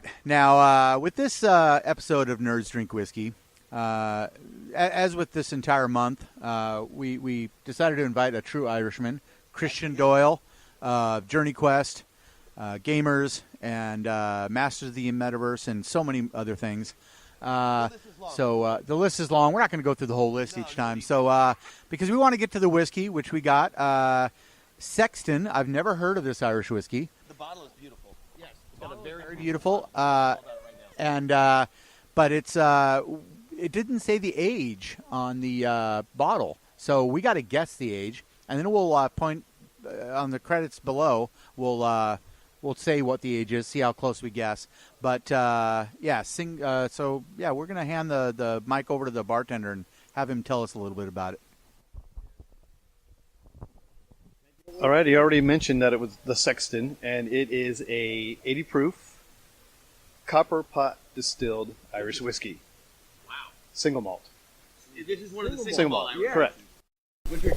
right. Now, with this episode of Nerds Drink Whiskey, as with this entire month, we decided to invite a true Irishman, Christian Doyle, Journey Quest, Gamers, and Masters of the Metaverse, and so many other things. The list is long. We're not going to go through the whole list each time. So, because we want to get to the whiskey, which we got. Sexton, I've never heard of this Irish whiskey. The bottle is beautiful. Yes, it's got a very beautiful. But it didn't say the age on the bottle, so we got to guess the age, and then we'll point on the credits below. We'll say what the age is, see how close we guess. But we're gonna hand the mic over to the bartender and have him tell us a little bit about it. All right, you already mentioned that it was the Sexton, and it is a 80 proof copper pot distilled Irish whiskey. Wow. Single malt. This is one of the single malt Irish. Yeah. Correct. Which are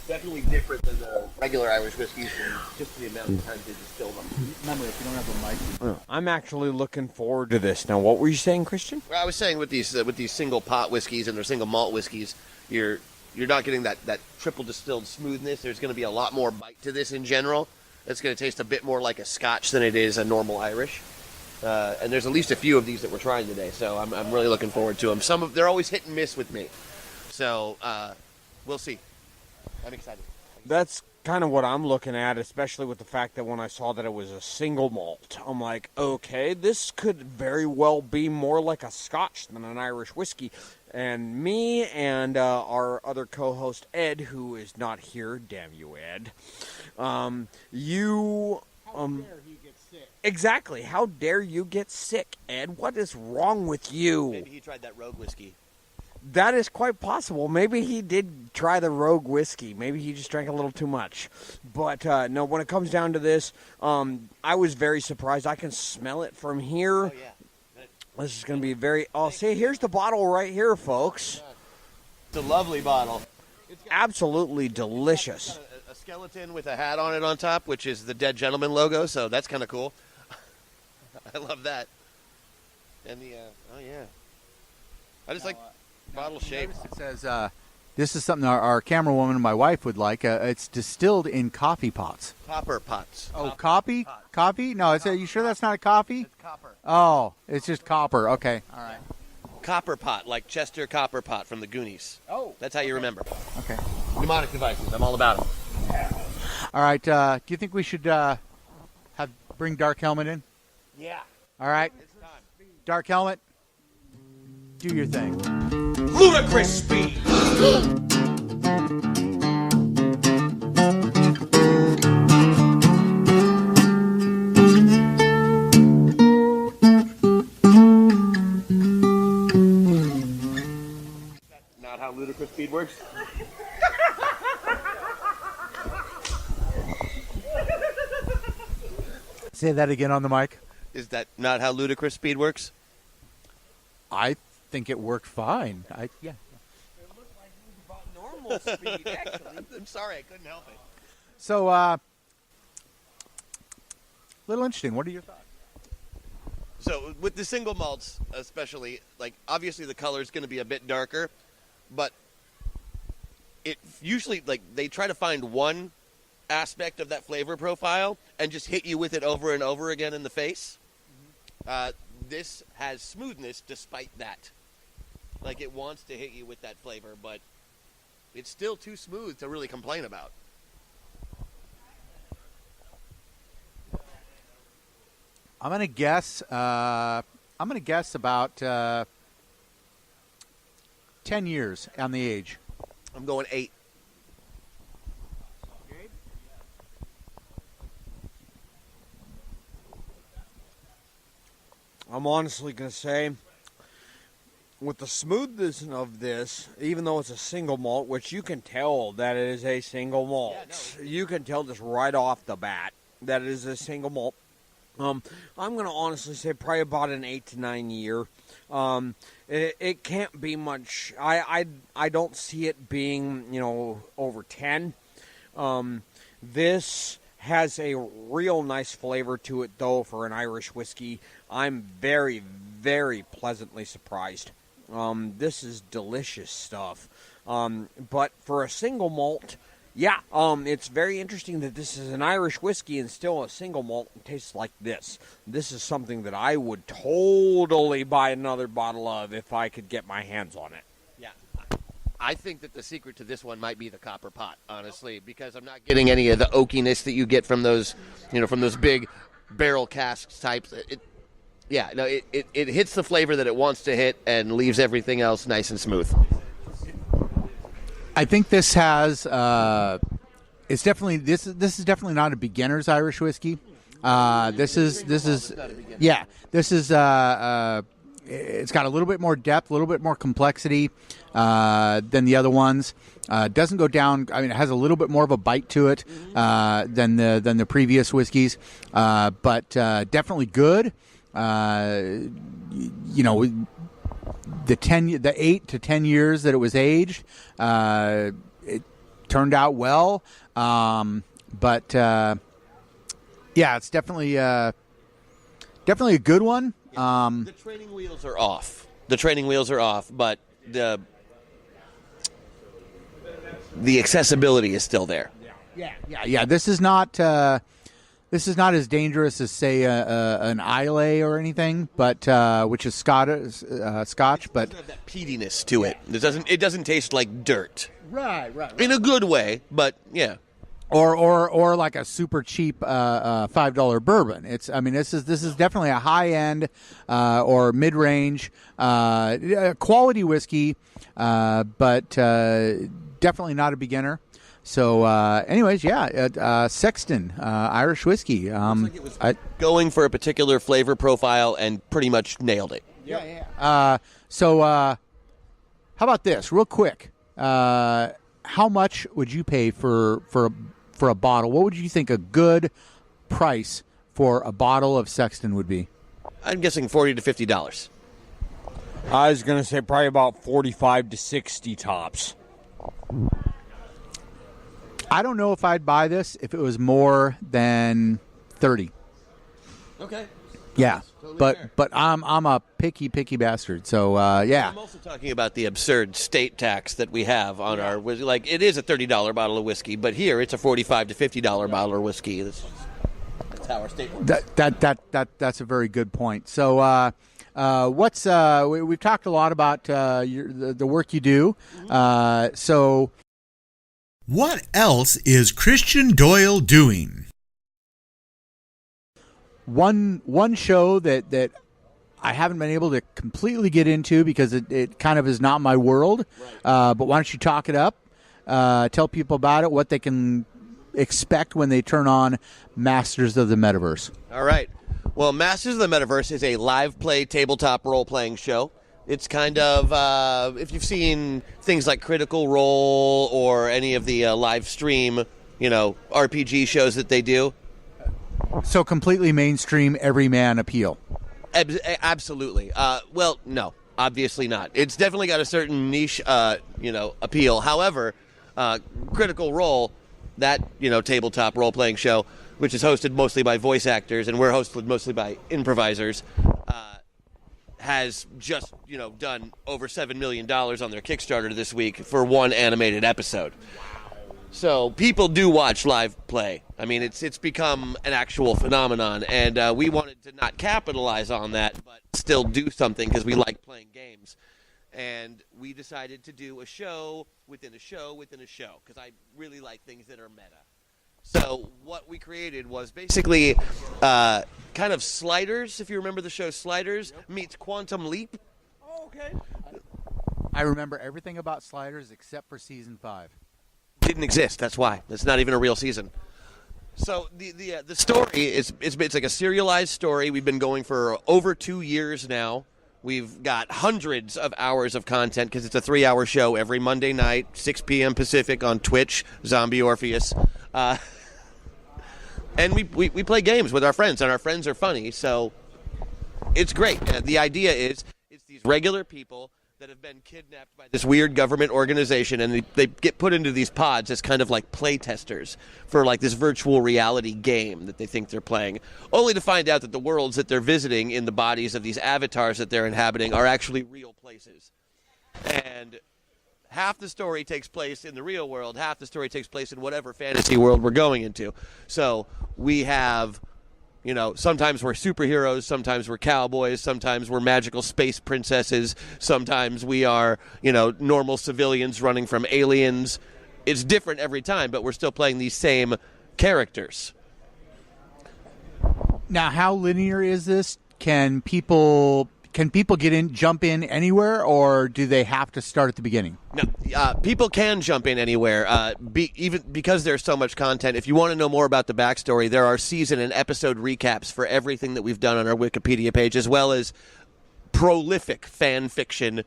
definitely different than the regular Irish whiskeys, and just the amount of time they distill them. Remember, if you don't have a mic. I'm actually looking forward to this. Now, what were you saying, Christian? Well, I was saying with these single pot whiskeys and their single malt whiskeys, you're not getting that triple distilled smoothness. There's going to be a lot more bite to this in general. It's going to taste a bit more like a Scotch than it is a normal Irish. And there's at least a few of these that we're trying today, so I'm really looking forward to them. They're always hit and miss with me, so we'll see. I'm excited. That's kind of what I'm looking at, especially with the fact that when I saw that it was a single malt, I'm like, okay, this could very well be more like a Scotch than an Irish whiskey. And me and our other co-host, Ed, who is not here, damn you, Ed, How dare he get sick? Exactly. How dare you get sick, Ed? What is wrong with you? Maybe he tried that rogue whiskey. That is quite possible. Maybe he did try the rogue whiskey. Maybe he just drank a little too much. But, no, when it comes down to this, I was very surprised. I can smell it from here. Oh, yeah. This is going to be very... Oh, see, here's the bottle right here, folks. It's a lovely bottle. It's absolutely delicious. It's got a skeleton with a hat on it on top, which is the Dead Gentleman logo, so that's kind of cool. I love that. And the... oh, yeah. I just like bottle shape. It says, this is something our camera woman and my wife would like. It's distilled in coffee pots. Copper pots. Oh, coffee? Coffee? No, are you sure that's not a coffee? It's copper. Oh, it's just copper. Okay. All right. Copper pot, like Chester Copper Pot from the Goonies. Oh. That's how you remember. Okay. Mnemonic devices. I'm all about them. All right. Do you think we should bring Dark Helmet in? Yeah. All right. It's time. Dark Helmet, do your thing. Ludicrous speed. Not how ludicrous speed works. Say that again on the mic. Is that not how ludicrous speed works? I think it worked fine. Yeah. It looked like it was about normal speed, actually. I'm sorry, I couldn't help it. So, little interesting. What are your thoughts? So with the single malts, especially, like obviously the color is going to be a bit darker, but it usually like they try to find one aspect of that flavor profile and just hit you with it over and over again in the face. This has smoothness despite that. Like it wants to hit you with that flavor, but it's still too smooth to really complain about. I'm gonna guess. About 10 years on the age. I'm going 8. I'm honestly going to say, with the smoothness of this, even though it's a single malt, which you can tell that it is a single malt. Yeah, no, you can tell just right off the bat that it is a single malt. I'm going to honestly say probably about an 8 to 9 year. It can't be much. I don't see it being, over 10. This Has a real nice flavor to it, though, for an Irish whiskey. I'm very, very pleasantly surprised. This is delicious stuff. But for a single malt, yeah, it's very interesting that this is an Irish whiskey and still a single malt and tastes like this. This is something that I would totally buy another bottle of if I could get my hands on it. Yeah. I think that the secret to this one might be the copper pot, honestly, because I'm not getting any of the oakiness that you get from those, from those big barrel casks types. It hits the flavor that it wants to hit and leaves everything else nice and smooth. I think this has it's definitely this is definitely not a beginner's Irish whiskey. This is it's got a little bit more depth, a little bit more complexity than the other ones. Doesn't go down. I mean, it has a little bit more of a bite to it than the previous whiskeys, but definitely good. The 8 to 10 years that it was aged, it turned out well. But it's definitely a good one. The training wheels are off. But the accessibility is still there. Yeah. This is not as dangerous as, say, an Islay or anything, but which is Scotch. But it doesn't have that peatiness to it. It doesn't taste like dirt. Right. In a good way, but yeah. Or like a super cheap $5 bourbon. This is definitely a high end or mid range quality whiskey, but definitely not a beginner. So, Sexton Irish whiskey. Looks like it was going for a particular flavor profile and pretty much nailed it. Yeah. So, how about this, real quick? How much would you pay for a bottle? What would you think a good price for a bottle of Sexton would be? I'm guessing $40 to $50. I was going to say probably about 45 to 60 tops. I don't know if I'd buy this if it was more than 30. Okay. Yeah, Totally fair. but I'm a picky bastard. So yeah. I'm also talking about the absurd state tax that we have on our whiskey. Like, it is a $30 bottle of whiskey, but here it's a $45 to $50 bottle of whiskey. That's how our state works. That's a very good point. So we've talked a lot about the work you do. So what else is Christian Doyle doing? One show that I haven't been able to completely get into because it kind of is not my world. Right. But why don't you talk it up? Tell people about it, what they can expect when they turn on Masters of the Metaverse. All right. Well, Masters of the Metaverse is a live play tabletop role-playing show. It's kind of, if you've seen things like Critical Role or any of the live stream, RPG shows that they do. So completely mainstream, everyman appeal. Absolutely. Well, no, obviously not. It's definitely got a certain niche, appeal. However, Critical Role, that, tabletop role-playing show, which is hosted mostly by voice actors, and we're hosted mostly by improvisers, has just, done over $7 million on their Kickstarter this week for one animated episode. So people do watch live play. I mean, it's become an actual phenomenon, and we wanted to not capitalize on that, but still do something because we like playing games. And we decided to do a show within a show within a show because I really like things that are meta. So what we created was basically kind of Sliders, if you remember the show Sliders, meets Quantum Leap. Oh, okay. I remember everything about Sliders except for season 5. Didn't exist. That's why. It's not even a real season. So the story is it's like a serialized story. We've been going for over 2 years now. We've got hundreds of hours of content because it's a 3-hour show every Monday night, 6 p.m. Pacific on Twitch, Zombie Orpheus. And we play games with our friends, and our friends are funny, so it's great. The idea is it's these regular people that have been kidnapped by this weird government organization, and they get put into these pods as kind of like play testers for like this virtual reality game that they think they're playing, only to find out that the worlds that they're visiting in the bodies of these avatars that they're inhabiting are actually real places. And half the story takes place in the real world, half the story takes place in whatever fantasy world we're going into. So we have, you know, sometimes we're superheroes, sometimes we're cowboys, sometimes we're magical space princesses, sometimes we are, you know, normal civilians running from aliens. It's different every time, but we're still playing these same characters. Now, how linear is this? Can people jump in anywhere, or do they have to start at the beginning? No, people can jump in anywhere, even because there's so much content. If you want to know more about the backstory, there are season and episode recaps for everything that we've done on our Wikipedia page, as well as prolific fan fiction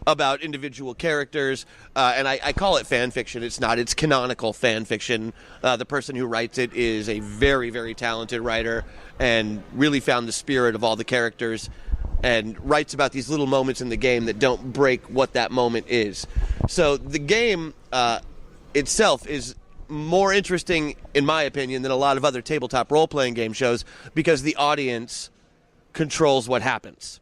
about individual characters. And I call it fan fiction. It's not. It's canonical fan fiction. The person who writes it is a very, very talented writer and really found the spirit of all the characters and writes about these little moments in the game that don't break what that moment is. So the game itself is more interesting, in my opinion, than a lot of other tabletop role-playing game shows because the audience controls what happens.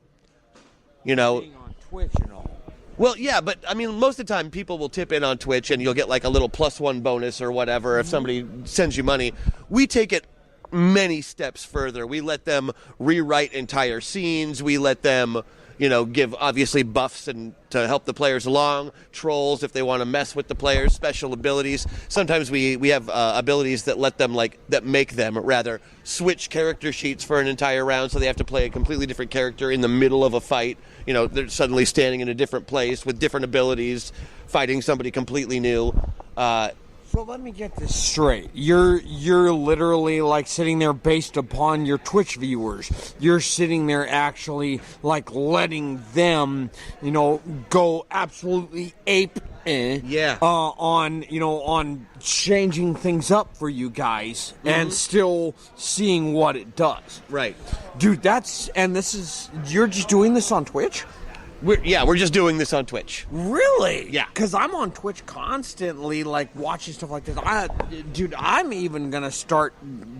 You know, On Twitch and all. well, yeah, but I mean, most of the time people will tip in on Twitch and you'll get like a little +1 bonus or whatever if somebody sends you money. We take it many steps further. We let them rewrite entire scenes. We let them, you know, give obviously buffs and to help the players along, trolls if they want to mess with the players, special abilities. Sometimes we have abilities that let them that make them rather switch character sheets for an entire round, so they have to play a completely different character in the middle of a fight. You know, they're suddenly standing in a different place with different abilities, fighting somebody completely new. So let me get this straight. You're literally like sitting there based upon your Twitch viewers. You're sitting there actually like letting them, you know, go absolutely ape on changing things up for you guys and still seeing what it does. Right. Dude, you're just doing this on Twitch? We're just doing this on Twitch. Really? Yeah. Because I'm on Twitch constantly, like, watching stuff like this. I'm even going to start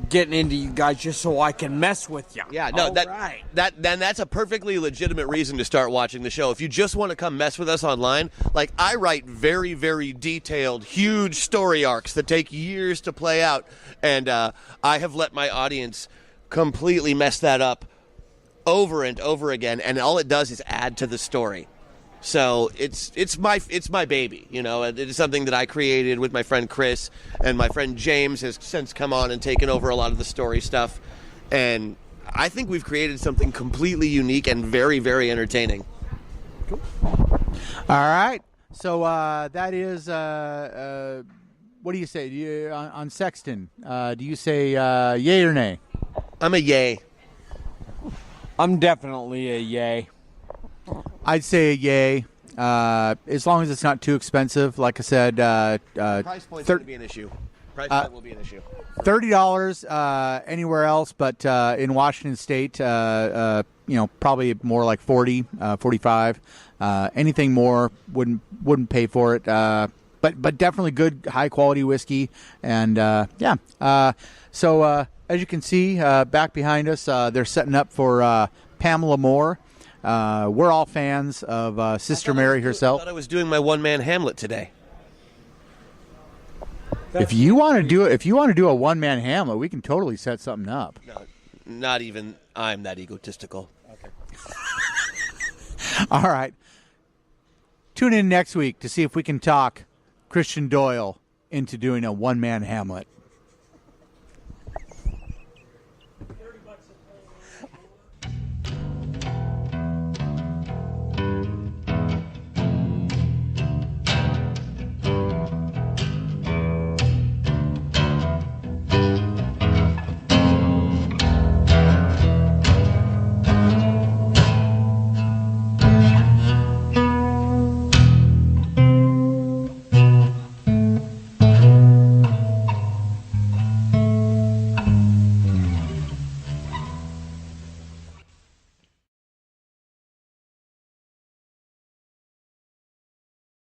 getting into you guys just so I can mess with you. Yeah, no, Right. that's a perfectly legitimate reason to start watching the show. If you just want to come mess with us online, like, I write very, very detailed, huge story arcs that take years to play out, and I have let my audience completely mess that up over and over again, and all it does is add to the story. So it's my baby, you know. It is something that I created with my friend Chris, and my friend James has since come on and taken over a lot of the story stuff, and I think we've created something completely unique and very, very entertaining. Cool. All right, so that is what do you say on Sexton? Do you say yay or nay? I'm a yay. I'm definitely a yay. I'd say a yay, as long as it's not too expensive. Like I said, Price point's going to be an issue. Price point will be an issue. $30 anywhere else, but in Washington State, probably more like 40, 45. Anything more wouldn't pay for it. But definitely good, high quality whiskey, and So as you can see, back behind us, they're setting up for Pamela Moore. We're all fans of Sister Mary herself. I thought I was doing my one-man Hamlet today. If you want to do a one-man Hamlet, we can totally set something up. No, not even I'm that egotistical. Okay. All right. Tune in next week to see if we can talk Christian Doyle into doing a one-man Hamlet.